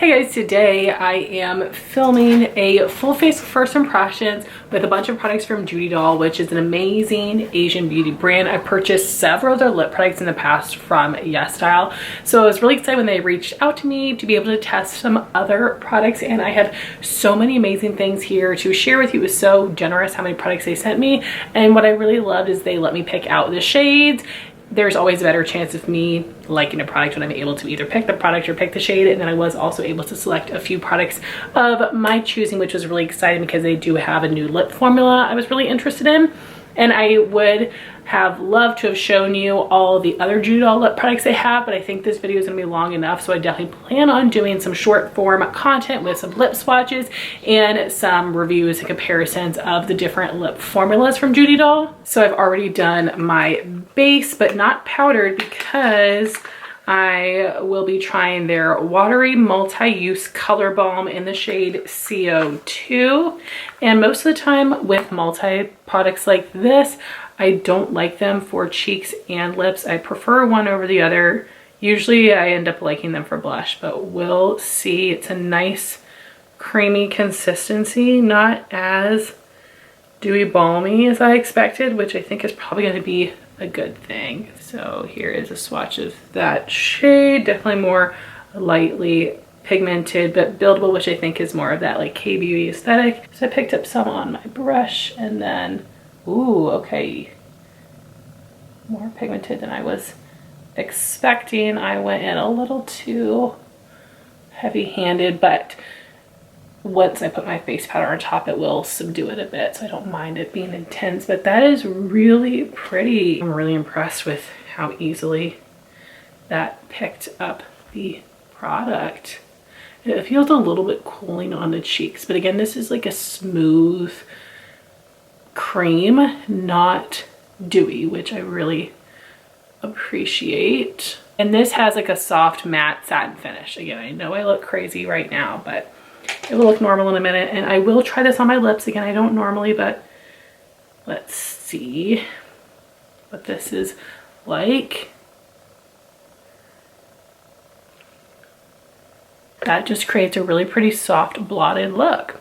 Hey guys, today I am filming a full face first impressions with a bunch of products from Judydoll, which is an amazing Asian beauty brand. I purchased several of their lip products in the past from YesStyle. So I was really excited when they reached out to me to be able to test some other products, and I have so many amazing things here to share with you. It was so generous how many products they sent me, and what I really loved is they let me pick out the shades. There's always a better chance of me liking a product when I'm able to either pick the product or pick the shade. And then I was also able to select a few products of my choosing, which was really exciting because they do have a new lip formula I was really interested in. And I would have loved to have shown you all the other Judydoll lip products they have, but I think this video is gonna be long enough, so I definitely plan on doing some short form content with some lip swatches and some reviews and comparisons of the different lip formulas from Judydoll. So I've already done my base, but not powdered, because I will be trying their watery multi-use color balm in the shade CO2. And most of the time with multi-products like this, I don't like them for cheeks and lips. I prefer one over the other. Usually I end up liking them for blush, but we'll see. It's a nice creamy consistency, not as dewy balmy as I expected, which I think is probably going to be a good thing. So here is a swatch of that shade. Definitely more lightly pigmented but buildable, which I think is more of that like K-beauty aesthetic. So I picked up some on my brush, and then ooh, okay, more pigmented than I was expecting. I went in a little too heavy-handed, but once I put my face powder on top, it will subdue it a bit, so I don't mind it being intense. But that is really pretty. I'm really impressed with how easily that picked up the product. It feels a little bit cooling on the cheeks, but again, this is like a smooth cream, not dewy, which I really appreciate. And this has like a soft matte satin finish. Again, I know I look crazy right now, but it will look normal in a minute. And I will try this on my lips. Again, I don't normally, but let's see what this is like. That just creates a really pretty soft blotted look.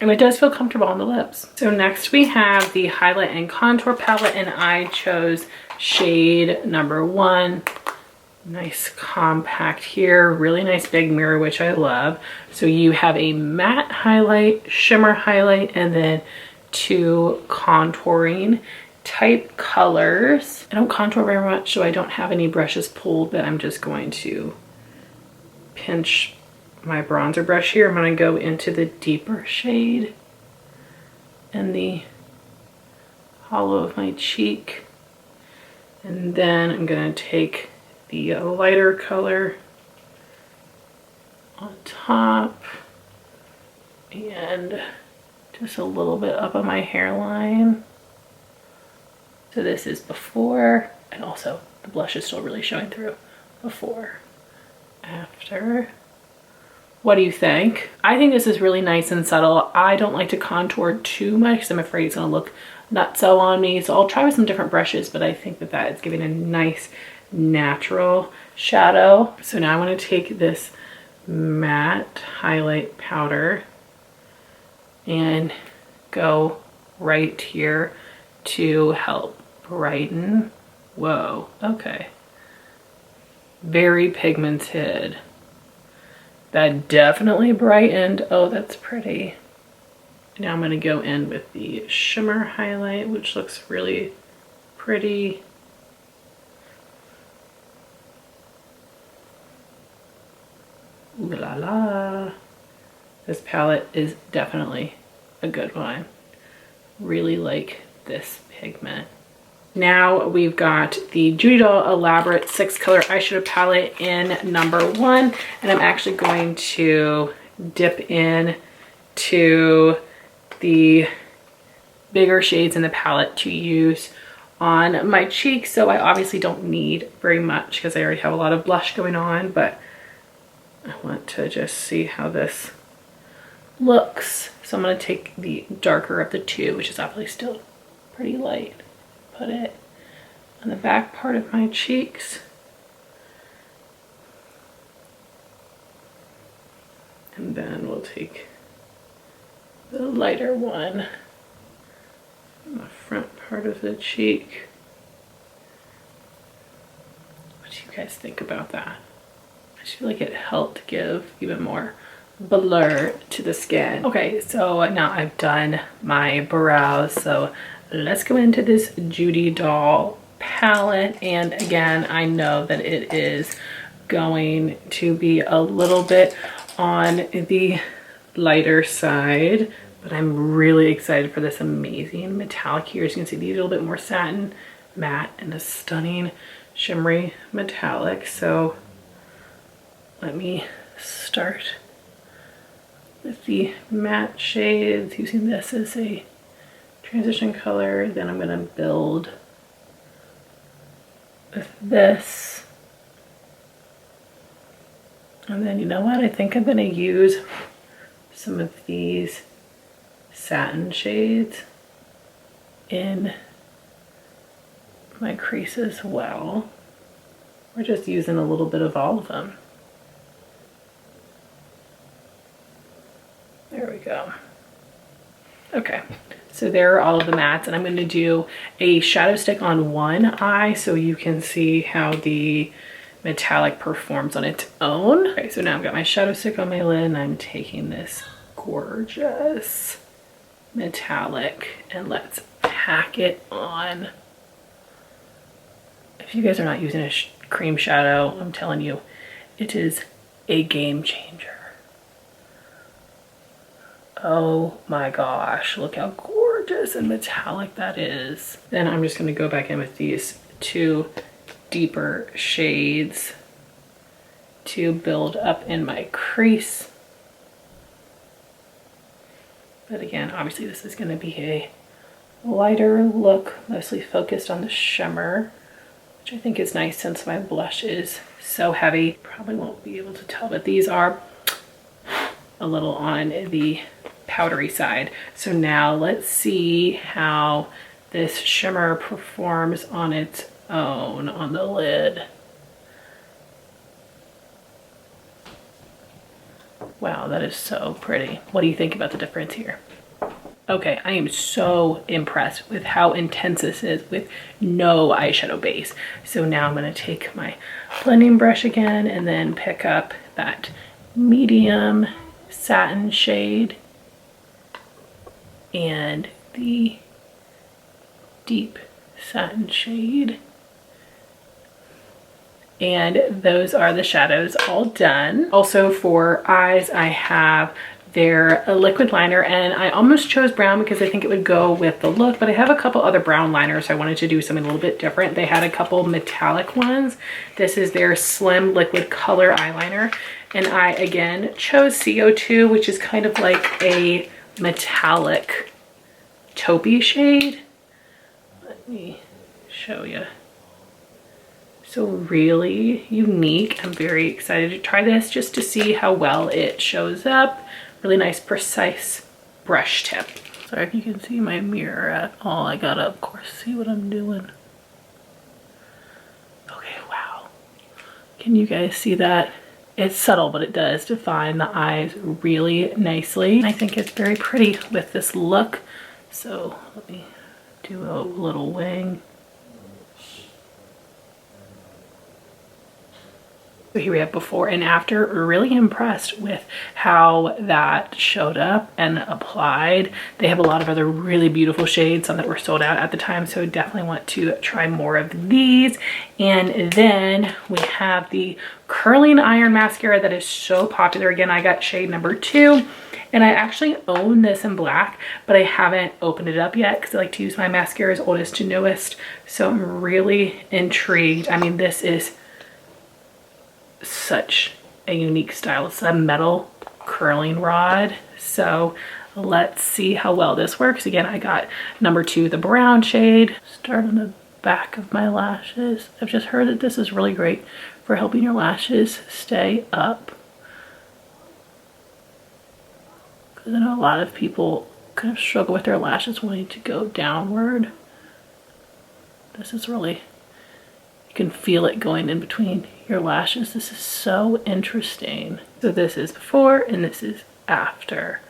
And it does feel comfortable on the lips. So next we have the highlight and contour palette, and I chose shade number 1. Nice compact here, really nice big mirror, which I love. So you have a matte highlight, shimmer highlight, and then 2 contouring type colors. I don't contour very much, so I don't have any brushes pulled, but I'm just going to pinch my bronzer brush here. I'm going to go into the deeper shade in the hollow of my cheek, and then I'm going to take the lighter color on top and just a little bit up on my hairline. So this is before, and also the blush is still really showing through. Before, after. What do you think? I think this is really nice and subtle. I don't like to contour too much because I'm afraid it's gonna look nutso on me. So I'll try with some different brushes, but I think that that is giving a nice natural shadow. So now I want to take this matte highlight powder and go right here to help brighten. Whoa, okay. Very pigmented. That definitely brightened. Oh, that's pretty. Now I'm going to go in with the shimmer highlight, which looks really pretty. Ooh la la. This palette is definitely a good one. Really like this pigment. Now we've got the Judydoll Elaborate 6-color eyeshadow palette in number 1, and I'm actually going to dip in to the bigger shades in the palette to use on my cheeks. So I obviously don't need very much because I already have a lot of blush going on, but I want to just see how this looks. So I'm going to take the darker of the two, which is obviously still pretty light. Put it on the back part of my cheeks. And then we'll take the lighter one on the front part of the cheek. What do you guys think about that? I just feel like it helped give even more blur to the skin. Okay, so now I've done my brows, so let's go into this Judydoll palette. And again, I know that it is going to be a little bit on the lighter side, but I'm really excited for this amazing metallic here. As you can see, these are a little bit more satin, matte, and a stunning shimmery metallic. So let me start with the matte shades, using this as a transition color. Then I'm gonna build with this. And then, you know what? I think I'm gonna use some of these satin shades in my crease as well. We're just using a little bit of all of them. There we go. Okay, so there are all of the mattes, and I'm going to do a shadow stick on one eye so you can see how the metallic performs on its own. Okay, so now I've got my shadow stick on my lid, and I'm taking this gorgeous metallic and let's pack it on. If you guys are not using a cream shadow, I'm telling you, it is a game changer. Oh my gosh, look how gorgeous and metallic that is. Then I'm just going to go back in with these two deeper shades to build up in my crease. But again, obviously this is going to be a lighter look, mostly focused on the shimmer, which I think is nice since my blush is so heavy. Probably won't be able to tell, but these are a little on the powdery side. So now let's see how this shimmer performs on its own on the lid. Wow, that is so pretty. What do you think about the difference here? Okay, I am so impressed with how intense this is with no eyeshadow base. So now I'm going to take my blending brush again and then pick up that medium satin shade and the deep satin shade. And those are the shadows all done. Also for eyes, I have their liquid liner, and I almost chose brown because I think it would go with the look, but I have a couple other brown liners, so I wanted to do something a little bit different. They had a couple metallic ones. This is their Slim Liquid Color Eyeliner, and I again chose CO2, which is kind of like a metallic taupey shade. Let me show you. So really unique. I'm very excited to try this just to see how well it shows up. Really nice, precise brush tip. Sorry if you can see my mirror at all. I gotta, of course, see what I'm doing. Okay, wow. Can you guys see that? It's subtle, but it does define the eyes really nicely. I think it's very pretty with this look. So let me do a little wing. So here we have before and after. Really impressed with how that showed up and applied. They have a lot of other really beautiful shades, some that were sold out at the time, so definitely want to try more of these. And then we have the curling iron mascara that is so popular. Again, I got shade number 2, and I actually own this in black, but I haven't opened it up yet because I like to use my mascaras oldest to newest. So I'm really intrigued. I mean, this is such a unique style. It's a metal curling rod. So let's see how well this works. Again, I got number 2, the brown shade. Start on the back of my lashes. I've just heard that this is really great for helping your lashes stay up, because I know a lot of people kind of struggle with their lashes wanting to go downward. This is really can feel it going in between your lashes. This is so interesting. So this is before and this is after.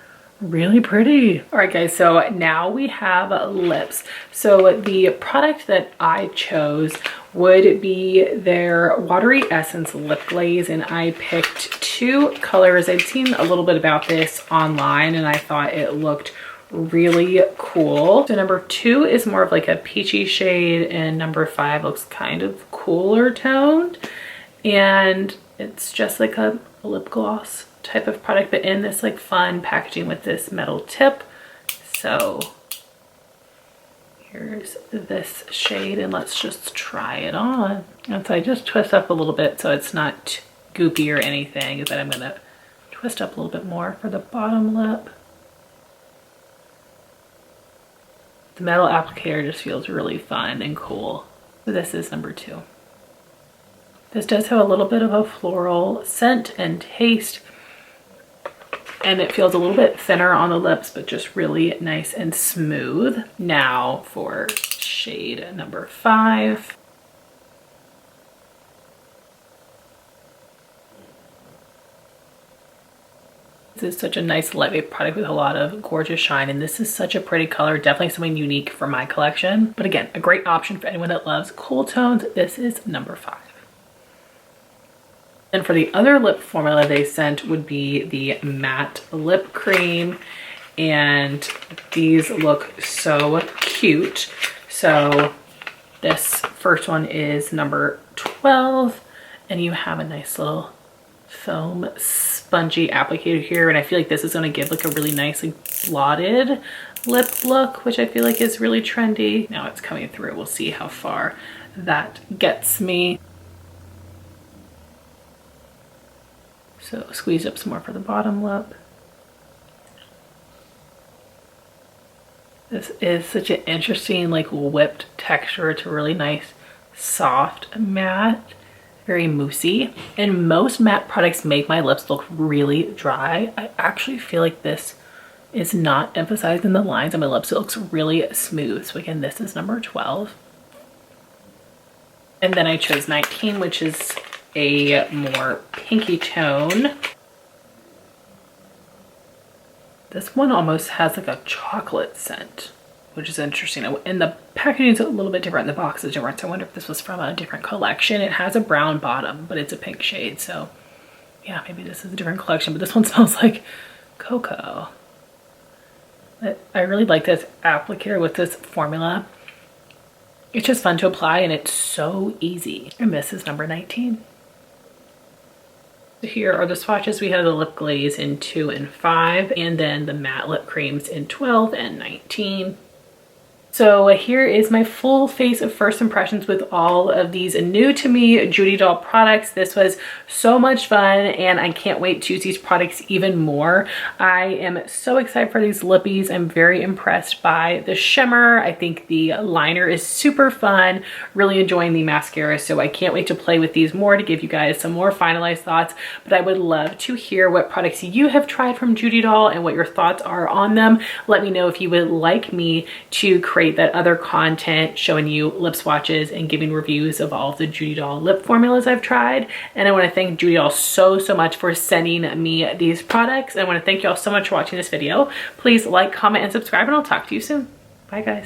Really pretty. All right guys, so now we have lips. So the product that I chose would be their Watery Essence Lip Glaze, and I picked two colors. I'd seen a little bit about this online and I thought it looked really cool. So number 2 is more of like a peachy shade and number 5 looks kind of cooler toned, and it's just like a lip gloss type of product, but in this like fun packaging with this metal tip. So here's this shade and let's just try it on. And so I just twist up a little bit so it's not goopy or anything, but I'm gonna twist up a little bit more for the bottom lip. The metal applicator just feels really fun and cool. So this is number 2. This does have a little bit of a floral scent and taste, and it feels a little bit thinner on the lips, but just really nice and smooth. Now for shade number 5. This is such a nice lightweight product with a lot of gorgeous shine, and this is such a pretty color, definitely something unique for my collection. But again, a great option for anyone that loves cool tones. This is number 5. And for the other lip formula they sent would be the matte lip cream, and these look so cute. So this first one is number 12, and you have a nice little foam spongy applicator here, and I feel like this is going to give like a really nice like blotted lip look, which I feel like is really trendy. Now it's coming through. We'll see how far that gets me. So squeeze up some more for the bottom lip. This is such an interesting like whipped texture. It's a really nice soft matte, very moussey, and most matte products make my lips look really dry. I actually feel like this is not emphasizing the lines on my lips. It looks really smooth. So again, this is number 12. And then I chose 19, which is a more pinky tone. This one almost has like a chocolate scent, which is interesting. And the packaging is a little bit different, the box is different, so I wonder if this was from a different collection. It has a brown bottom, but it's a pink shade, so yeah, maybe this is a different collection, but this one smells like cocoa. But I really like this applicator with this formula. It's just fun to apply and it's so easy. And this is number 19. Here are the swatches. We have the lip glaze in 2 and 5, and then the matte lip creams in 12 and 19. So here is my full face of first impressions with all of these new to me Judydoll products. This was so much fun and I can't wait to use these products even more. I am so excited for these lippies. I'm very impressed by the shimmer. I think the liner is super fun. Really enjoying the mascara, so I can't wait to play with these more to give you guys some more finalized thoughts. But I would love to hear what products you have tried from Judydoll and what your thoughts are on them. Let me know if you would like me to create that other content showing you lip swatches and giving reviews of all of the Judydoll lip formulas I've tried. And I want to thank Judydoll so much for sending me these products. I want to thank y'all so much for watching this video. Please like, comment, and subscribe, and I'll talk to you soon. Bye guys.